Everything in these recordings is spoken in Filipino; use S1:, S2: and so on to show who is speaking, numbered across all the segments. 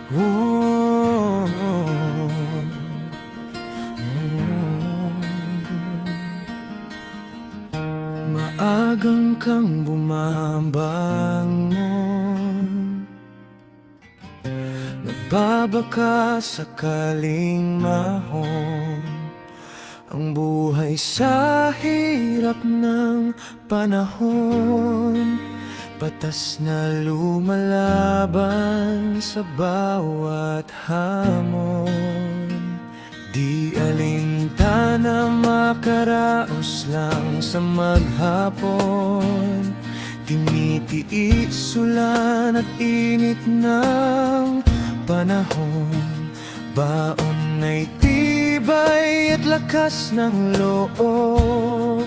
S1: Oh, maagang kang bumabangon, nagbabaka sakaling mahon ang buhay sa hirap ng panahon. Patas na lumalaban sa bawat hamon. Di alintana makaraos lang sa maghapon. Tinitiis ulan at init ng panahon. Baon ay tibay at lakas ng loob,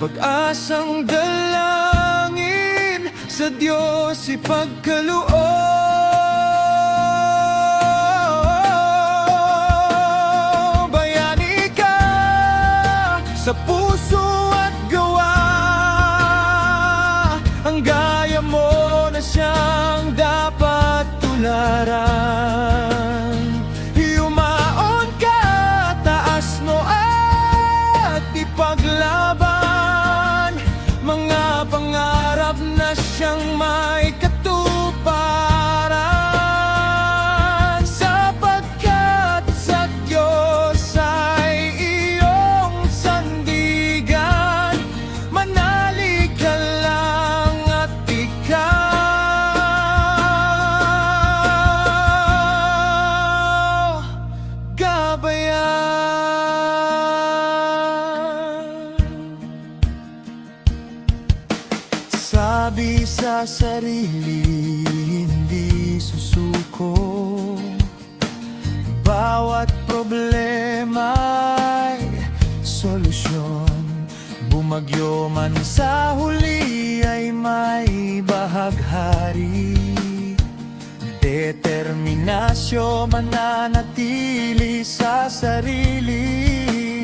S1: pag-asang dalangin sa Diyos ipagkaloob. Bayani ka sa puso at gawa, ang gaya mo na siyang dapat tularan. Yumaon ka, taas mo at ipaglaban mga pangarap na siyang may katuparan. Sapagkat sa Diyos ay iyong sandigan, manalig ka lang at ikaw gabayan. Sabi sa sarili, hindi susuko. Bawat problema ay solusyon. Bumagyo man sa huli ay may bahaghari. Determinasyon mananatili sa sarili.